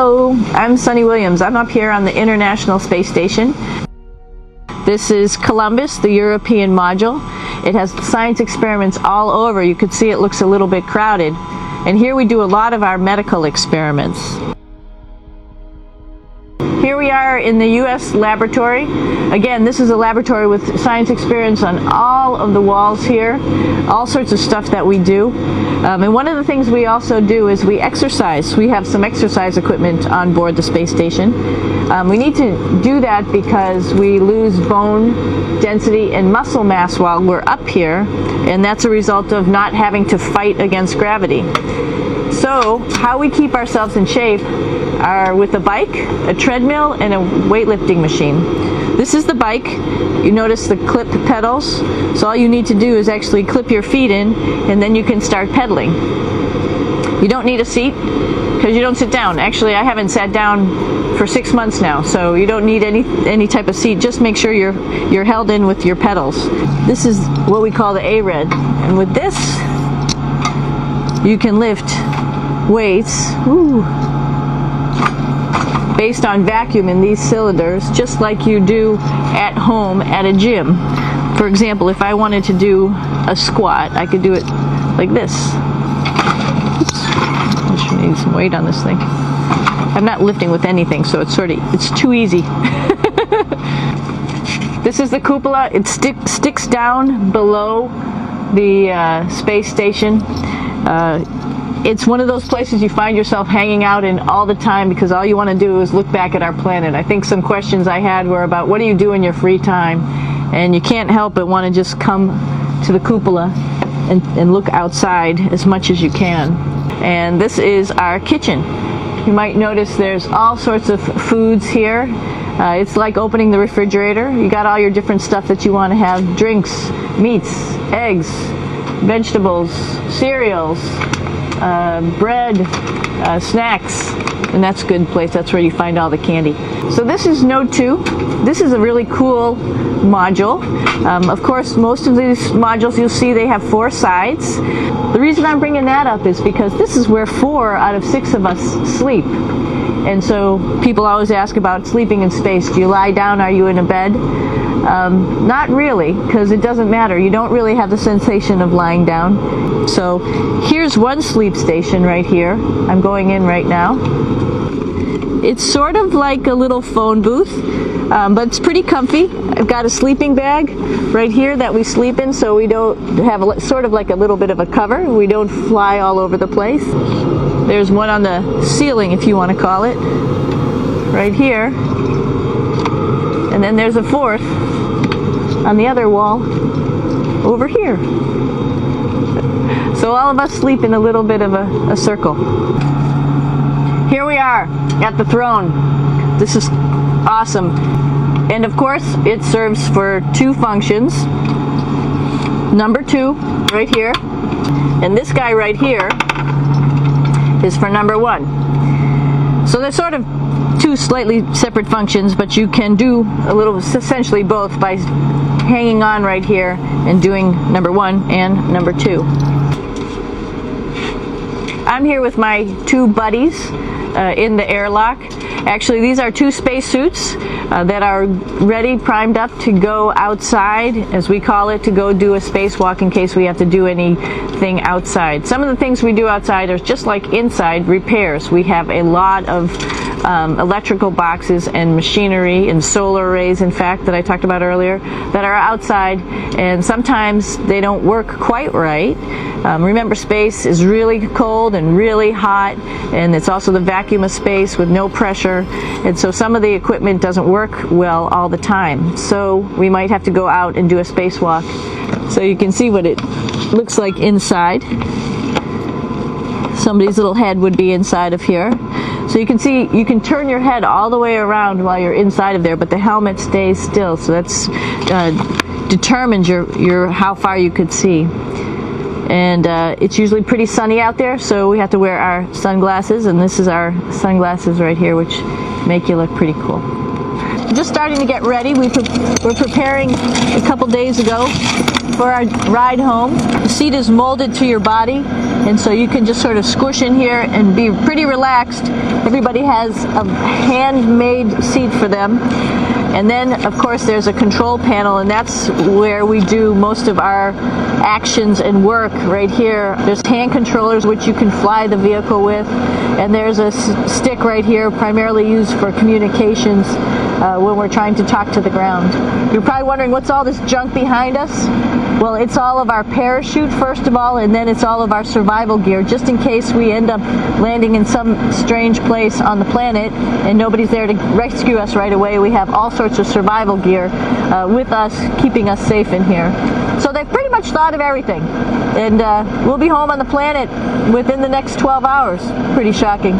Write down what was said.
Hello, I'm Sunny Williams. I'm up here on the International Space Station. This is Columbus, the European module. It has science experiments all over. You can see it looks a little bit crowded. And here we do a lot of our medical experiments. Here we are in the U.S. laboratory. Again, this is a laboratory with science experiments on all of the walls here, all sorts of stuff that we do. And one of the things we also do is we exercise. We have some exercise equipment on board the space station. We need to do that because we lose bone density and muscle mass while we're up here, and that's a result of not having to fight against gravity. So how we keep ourselves in shape are with a bike, a treadmill, and a weightlifting machine. This is the bike. You notice the clip pedals. So all you need to do is actually clip your feet in, and then you can start pedaling. You don't need a seat because you don't sit down. Actually, I haven't sat down for 6 months now, so you don't need any type of seat. Just make sure you're held in with your pedals. This is what we call the ARED, and with this you can lift weights based on vacuum in these cylinders, just like you do at home at a gym. For example, if I wanted to do a squat, I could do it like this. Oops. I should need some weight on this thing. I'm not lifting with anything, so it's too easy. This is the cupola. It sticks down below the space station. It's one of those places you find yourself hanging out in all the time because all you want to do is look back at our planet. I think some questions I had were about what do you do in your free time, and you can't help but want to just come to the cupola and look outside as much as you can. And this is our kitchen. You might notice there's all sorts of foods here. It's like opening the refrigerator. You got all your different stuff that you want to have: drinks, meats, eggs, vegetables, cereals, bread, snacks, and that's a good place. That's where you find all the candy. So this is Node 2. This is a really cool module. Of course, most of these modules you'll see they have 4 sides. The reason I'm bringing that up is because this is where 4 out of 6 of us sleep. And so people always ask about sleeping in space. Do you lie down? Are you in a bed? Not really, because it doesn't matter. You don't really have the sensation of lying down. So here's one sleep station right here. I'm going in right now. It's sort of like a little phone booth, but it's pretty comfy. I've got a sleeping bag right here that we sleep in, so we don't have sort of like a little bit of a cover. We don't fly all over the place. There's one on the ceiling, if you want to call it, right here. And then there's a 4th on the other wall over here. So all of us sleep in a little bit of a circle. Here we are at the throne. This is awesome. And of course, it serves for 2 functions. Number 2, right here. And this guy right here is for number 1. So they're sort of 2 slightly separate functions, but you can do essentially both by hanging on right here and doing number 1 and number 2. I'm here with my 2 buddies in the airlock. Actually, these are 2 spacesuits that are ready, primed up to go outside, as we call it, to go do a spacewalk in case we have to do anything outside. Some of the things we do outside are just like inside, repairs. We have a lot of electrical boxes and machinery and solar arrays, in fact, that I talked about earlier, that are outside, and sometimes they don't work quite right. Remember, space is really cold and really hot, and it's also the vacuum of space with no pressure, and so some of the equipment doesn't work well all the time. So we might have to go out and do a spacewalk. So you can see what it looks like inside. Somebody's little head would be inside of here. So you can see, you can turn your head all the way around while you're inside of there, but the helmet stays still, so that's determines your how far you could see. And it's usually pretty sunny out there, so we have to wear our sunglasses, and this is our sunglasses right here, which make you look pretty cool. Just starting to get ready. We're preparing a couple days ago for our ride home. The seat is molded to your body, and so you can just sort of squish in here and be pretty relaxed. Everybody has a handmade seat for them. And then, of course, there's a control panel, and that's where we do most of our actions and work right here. There's hand controllers which you can fly the vehicle with, and there's a stick right here primarily used for communications when we're trying to talk to the ground. You're probably wondering, what's all this junk behind us? Well, it's all of our parachute, first of all, and then it's all of our survival gear, just in case we end up landing in some strange place on the planet and nobody's there to rescue us right away. We have all sorts of survival gear with us, keeping us safe in here. So they've pretty much thought of everything. And we'll be home on the planet within the next 12 hours. Pretty shocking.